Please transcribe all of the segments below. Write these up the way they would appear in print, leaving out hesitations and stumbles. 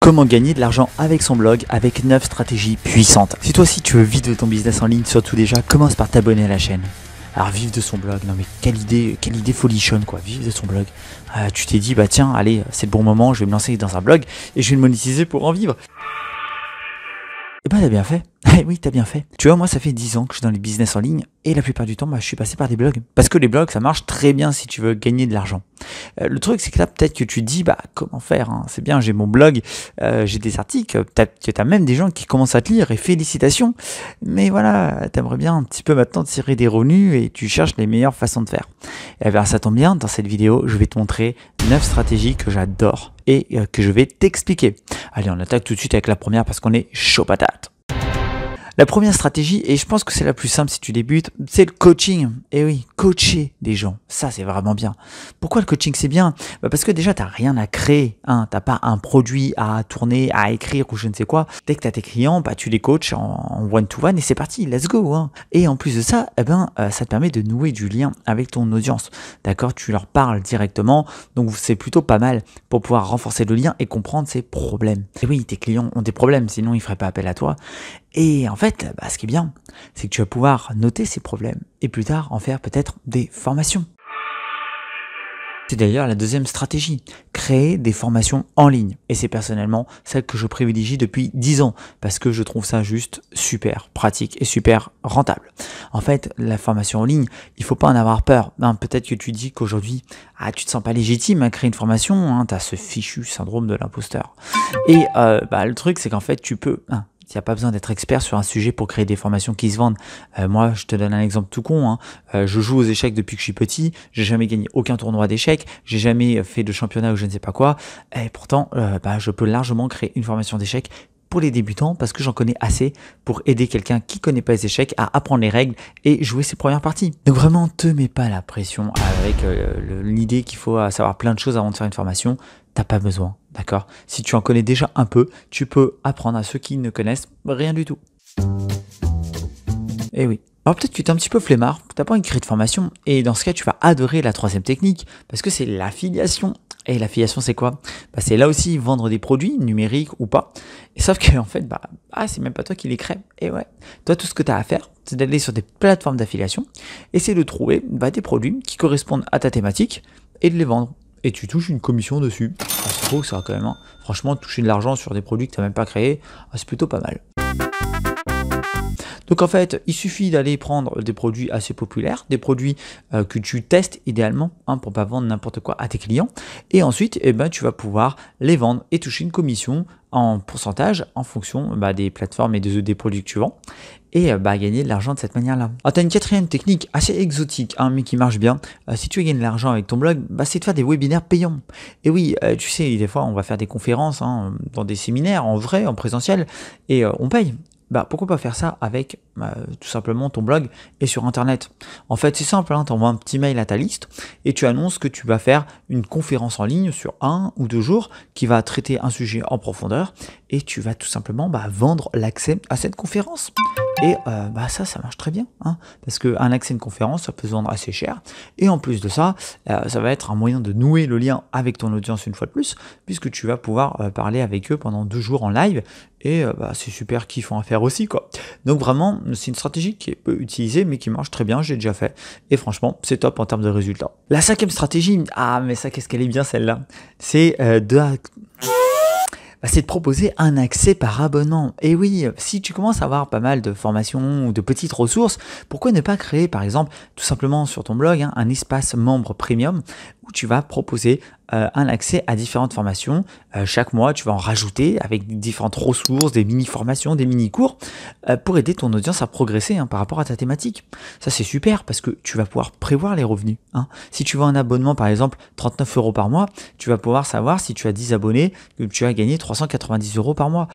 Comment gagner de l'argent avec son blog avec 9 stratégies puissantes. Si toi aussi tu veux vivre de ton business en ligne, surtout déjà, commence par t'abonner à la chaîne. Alors vivre de son blog, non mais quelle idée folichonne quoi, vivre de son blog. Tu t'es dit bah tiens, allez, c'est le bon moment, je vais me lancer dans un blog et je vais le monétiser pour en vivre. Et bah t'as bien fait. Oui, t'as bien fait. Tu vois, moi ça fait 10 ans que je suis dans les business en ligne et la plupart du temps, je suis passé par des blogs. Parce que les blogs, ça marche très bien si tu veux gagner de l'argent. Le truc, c'est que là, peut-être que tu te dis, comment faire hein. C'est bien, j'ai mon blog, j'ai des articles, peut-être que t'as même des gens qui commencent à te lire et félicitations. Mais voilà, t'aimerais bien un petit peu maintenant tirer des revenus et tu cherches les meilleures façons de faire. Et bien, ça tombe bien, dans cette vidéo, je vais te montrer 9 stratégies que j'adore et que je vais t'expliquer. Allez, on attaque tout de suite avec la première parce qu'on est chaud patate. La première stratégie, et je pense que c'est la plus simple si tu débutes, c'est le coaching. Et oui, coacher des gens, ça c'est vraiment bien. Pourquoi le coaching c'est bien ? Parce que déjà t'as rien à créer, hein. T'as pas un produit à tourner, à écrire ou je ne sais quoi. Dès que t'as tes clients, tu les coaches en one-to-one et c'est parti, let's go. Hein. Et en plus de ça, ça te permet de nouer du lien avec ton audience. D'accord ? Tu leur parles directement, donc c'est plutôt pas mal pour pouvoir renforcer le lien et comprendre ses problèmes. Et oui, tes clients ont des problèmes, sinon ils feraient pas appel à toi. Et en fait, ce qui est bien, c'est que tu vas pouvoir noter ces problèmes et plus tard en faire peut-être des formations. C'est d'ailleurs la deuxième stratégie, créer des formations en ligne. Et c'est personnellement celle que je privilégie depuis 10 ans parce que je trouve ça juste super pratique et super rentable. En fait, la formation en ligne, il faut pas en avoir peur. Peut-être que tu dis qu'aujourd'hui, tu te sens pas légitime à créer une formation, tu as ce fichu syndrome de l'imposteur. Et le truc, c'est qu'en fait, tu peux... Il n'y a pas besoin d'être expert sur un sujet pour créer des formations qui se vendent. Moi, je te donne un exemple tout con. Je joue aux échecs depuis que je suis petit. J'ai jamais gagné aucun tournoi d'échecs. J'ai jamais fait de championnat ou je ne sais pas quoi. Et pourtant, je peux largement créer une formation d'échecs pour les débutants parce que j'en connais assez pour aider quelqu'un qui connaît pas les échecs à apprendre les règles et jouer ses premières parties. Donc vraiment, te mets pas la pression avec l'idée qu'il faut savoir plein de choses avant de faire une formation. T'as pas besoin, d'accord ? Si tu en connais déjà un peu, tu peux apprendre à ceux qui ne connaissent rien du tout. Eh oui. Alors peut-être que tu es un petit peu flemmard, t'as pas envie de créer de formation, et dans ce cas, tu vas adorer la troisième technique, parce que c'est l'affiliation. Et l'affiliation, c'est quoi ? C'est là aussi vendre des produits, numériques ou pas. Et sauf que en fait, c'est même pas toi qui les crée. Et ouais, toi, tout ce que tu as à faire, c'est d'aller sur des plateformes d'affiliation, essayer de trouver des produits qui correspondent à ta thématique et de les vendre. Et tu touches une commission dessus. C'est trop que ça va quand même. Franchement, toucher de l'argent sur des produits que tu n'as même pas créés, c'est plutôt pas mal. Donc en fait, il suffit d'aller prendre des produits assez populaires, des produits que tu testes idéalement pour pas vendre n'importe quoi à tes clients. Et ensuite, tu vas pouvoir les vendre et toucher une commission en pourcentage en fonction des plateformes et des produits que tu vends. Et gagner de l'argent de cette manière-là. Alors, tu as une quatrième technique assez exotique, mais qui marche bien. Si tu veux gagner de l'argent avec ton blog, c'est de faire des webinaires payants. Et oui, tu sais, des fois, on va faire des conférences dans des séminaires, en vrai, en présentiel, et on paye. Pourquoi pas faire ça avec tout simplement ton blog et sur internet. En fait c'est simple, tu envoies un petit mail à ta liste et tu annonces que tu vas faire une conférence en ligne sur 1 ou 2 jours qui va traiter un sujet en profondeur et tu vas tout simplement vendre l'accès à cette conférence. Et ça marche très bien, parce qu'un accès à une conférence, ça peut se vendre assez cher. Et en plus de ça, ça va être un moyen de nouer le lien avec ton audience une fois de plus, puisque tu vas pouvoir parler avec eux pendant 2 jours en live. Et c'est super kiffant à faire aussi, quoi. Donc vraiment, c'est une stratégie qui est peu utilisée, mais qui marche très bien, j'ai déjà fait. Et franchement, c'est top en termes de résultats. La 5e stratégie, mais ça, qu'est-ce qu'elle est bien celle-là ? C'est c'est de proposer un accès par abonnement. Et oui, si tu commences à avoir pas mal de formations ou de petites ressources, pourquoi ne pas créer par exemple tout simplement sur ton blog un espace membre premium où tu vas proposer un accès à différentes formations. Chaque mois, tu vas en rajouter avec différentes ressources, des mini-formations, des mini-cours pour aider ton audience à progresser par rapport à ta thématique. Ça, c'est super parce que tu vas pouvoir prévoir les revenus. Si tu veux un abonnement, par exemple, 39 € par mois, tu vas pouvoir savoir si tu as 10 abonnés que tu as gagné 390 € par mois.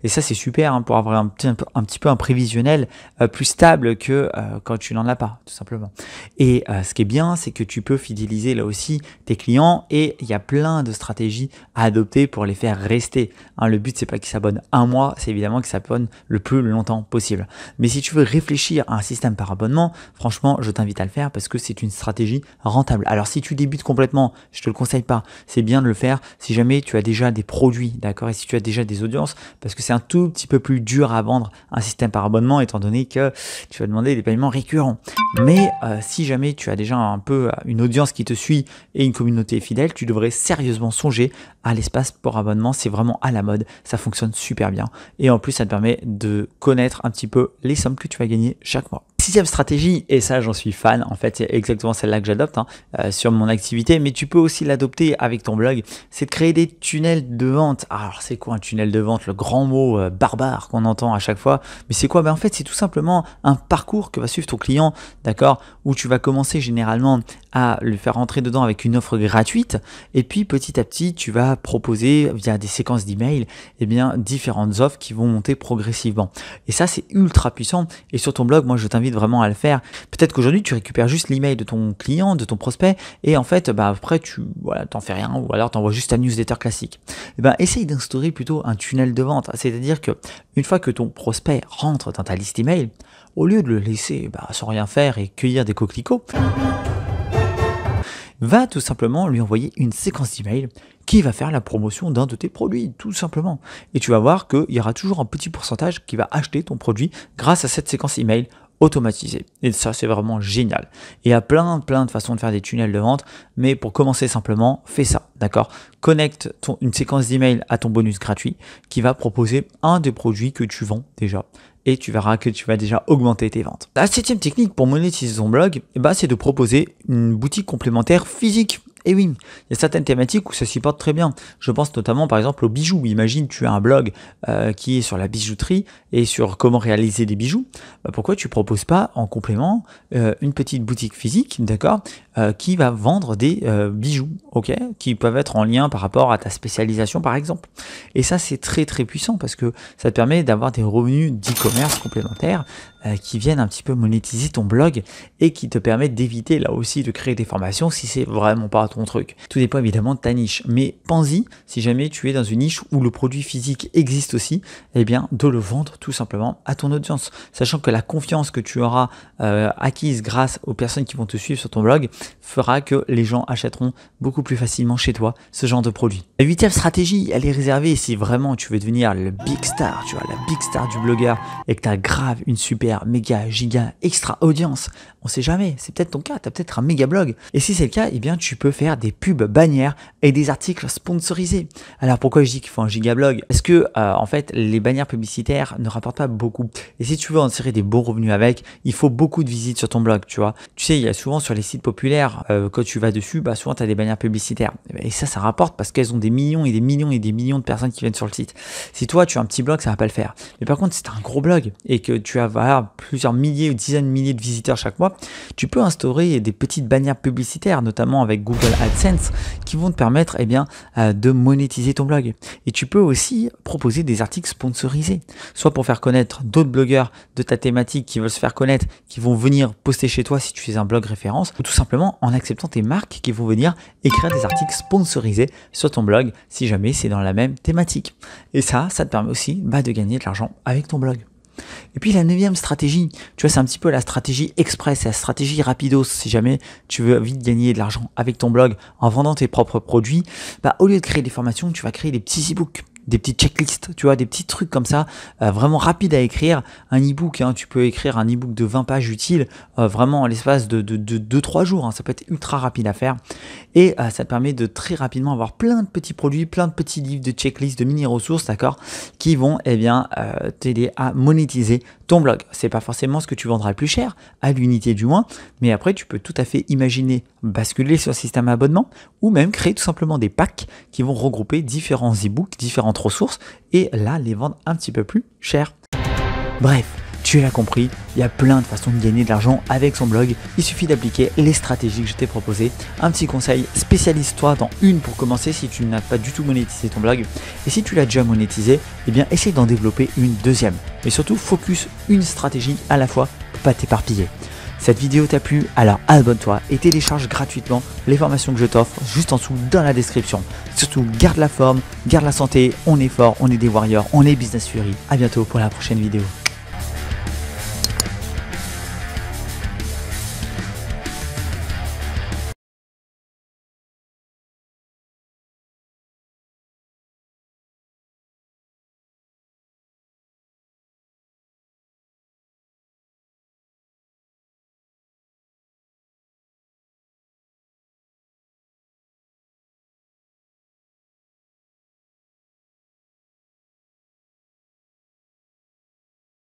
Et ça, c'est super pour avoir un petit peu un prévisionnel plus stable que quand tu n'en as pas, tout simplement. Et ce qui est bien, c'est que tu peux fidéliser là aussi tes clients et il y a plein de stratégies à adopter pour les faire rester. Le but, c'est pas qu'ils s'abonnent un mois, c'est évidemment qu'ils s'abonnent le plus longtemps possible. Mais si tu veux réfléchir à un système par abonnement, franchement, je t'invite à le faire parce que c'est une stratégie rentable. Alors, si tu débutes complètement, je te le conseille pas. C'est bien de le faire si jamais tu as déjà des produits, d'accord, et si tu as déjà des audiences, parce que c'est un tout petit peu plus dur à vendre un système par abonnement, étant donné que tu vas demander des paiements récurrents. Mais si jamais tu as déjà un peu une audience qui te suit et une communauté fidèle, tu devrais sérieusement songer à l'espace pour abonnement. C'est vraiment à la mode, ça fonctionne super bien. Et en plus, ça te permet de connaître un petit peu les sommes que tu vas gagner chaque mois. Sixième stratégie, et ça j'en suis fan, en fait c'est exactement celle-là que j'adopte sur mon activité, mais tu peux aussi l'adopter avec ton blog, c'est de créer des tunnels de vente. Alors c'est quoi un tunnel de vente? Le grand mot barbare qu'on entend à chaque fois, mais c'est quoi? En fait c'est tout simplement un parcours que va suivre ton client, d'accord, où tu vas commencer généralement à le faire rentrer dedans avec une offre gratuite, et puis petit à petit tu vas proposer via des séquences d'emails différentes offres qui vont monter progressivement. Et ça c'est ultra puissant, et sur ton blog, moi je t'invite vraiment à le faire. Peut-être qu'aujourd'hui tu récupères juste l'email de ton client, de ton prospect, et en fait après tu t'en fais rien, ou alors tu envoies juste ta newsletter classique. Essaye d'instaurer plutôt un tunnel de vente, c'est-à-dire que une fois que ton prospect rentre dans ta liste email, au lieu de le laisser sans rien faire et cueillir des coquelicots, va tout simplement lui envoyer une séquence d'email qui va faire la promotion d'un de tes produits, tout simplement. Et tu vas voir qu'il y aura toujours un petit pourcentage qui va acheter ton produit grâce à cette séquence email automatisée. Et ça, c'est vraiment génial. Et il y a plein de façons de faire des tunnels de vente, mais pour commencer simplement, fais ça, d'accord? Connecte une séquence d'email à ton bonus gratuit qui va proposer un des produits que tu vends déjà. Et tu verras que tu vas déjà augmenter tes ventes. La septième technique pour monétiser ton blog, c'est de proposer une boutique complémentaire physique. Et oui, il y a certaines thématiques où ça s'y porte très bien. Je pense notamment par exemple aux bijoux. Imagine tu as un blog qui est sur la bijouterie et sur comment réaliser des bijoux. Pourquoi tu proposes pas en complément une petite boutique physique, d'accord, qui va vendre des bijoux, ok, qui peuvent être en lien par rapport à ta spécialisation par exemple. Et ça c'est très puissant parce que ça te permet d'avoir des revenus d'e-commerce complémentaires qui viennent un petit peu monétiser ton blog et qui te permettent d'éviter là aussi de créer des formations si c'est vraiment pas ton truc. Tout dépend évidemment de ta niche, mais pense-y si jamais tu es dans une niche où le produit physique existe aussi, de le vendre tout simplement à ton audience, sachant que la confiance que tu auras acquise grâce aux personnes qui vont te suivre sur ton blog fera que les gens achèteront beaucoup plus facilement chez toi ce genre de produit. La huitième stratégie, elle est réservée si vraiment tu veux devenir le big star, tu vois, la big star du blogueur et que tu as grave une super méga giga extra audience. On sait jamais, c'est peut-être ton cas, tu as peut-être un méga blog. Et si c'est le cas, tu peux faire des pubs bannières et des articles sponsorisés. Alors pourquoi je dis qu'il faut un giga blog? Parce que en fait, les bannières publicitaires ne rapportent pas beaucoup. Et si tu veux en tirer des bons revenus avec, il faut beaucoup de visites sur ton blog, tu vois. Tu sais, il y a souvent sur les sites populaires, quand tu vas dessus, souvent tu as des bannières publicitaires. Et ça rapporte parce qu'elles ont des millions et des millions et des millions de personnes qui viennent sur le site. Si toi, tu as un petit blog, ça va pas le faire. Mais par contre, si tu as un gros blog et que tu as plusieurs milliers ou dizaines de milliers de visiteurs chaque mois, tu peux instaurer des petites bannières publicitaires, notamment avec Google AdSense, qui vont te permettre de monétiser ton blog. Et tu peux aussi proposer des articles sponsorisés, soit pour faire connaître d'autres blogueurs de ta thématique qui veulent se faire connaître, qui vont venir poster chez toi si tu es un blog référence, ou tout simplement en acceptant tes marques qui vont venir écrire des articles sponsorisés sur ton blog si jamais c'est dans la même thématique. Et ça te permet aussi de gagner de l'argent avec ton blog. Et puis la neuvième stratégie, tu vois, c'est un petit peu la stratégie express, la stratégie rapidos. Si jamais tu veux vite gagner de l'argent avec ton blog en vendant tes propres produits, au lieu de créer des formations, tu vas créer des petits e-books, des petites checklists, tu vois, des petits trucs comme ça, vraiment rapides à écrire. Un e-book, tu peux écrire un e-book de 20 pages utiles, vraiment en l'espace de 2-3 jours, ça peut être ultra rapide à faire. Et ça te permet de très rapidement avoir plein de petits produits, plein de petits livres de checklists, de mini-ressources, d'accord, qui vont t'aider à monétiser ton blog. C'est pas forcément ce que tu vendras le plus cher, à l'unité du moins, mais après tu peux tout à fait imaginer basculer sur le système abonnement ou même créer tout simplement des packs qui vont regrouper différents e-books, différentes ressources et là les vendre un petit peu plus cher. Bref, Tu l'as compris, il y a plein de façons de gagner de l'argent avec son blog. Il suffit d'appliquer les stratégies que je t'ai proposées. Un petit conseil, spécialise-toi dans une pour commencer si tu n'as pas du tout monétisé ton blog. Et si tu l'as déjà monétisé, eh bien essaye d'en développer une deuxième. Mais surtout, focus une stratégie à la fois pour pas t'éparpiller. Cette vidéo t'a plu, alors abonne-toi et télécharge gratuitement les formations que je t'offre juste en dessous dans la description. Surtout, garde la forme, garde la santé, on est fort, on est des warriors, on est Business Fury. À bientôt pour la prochaine vidéo.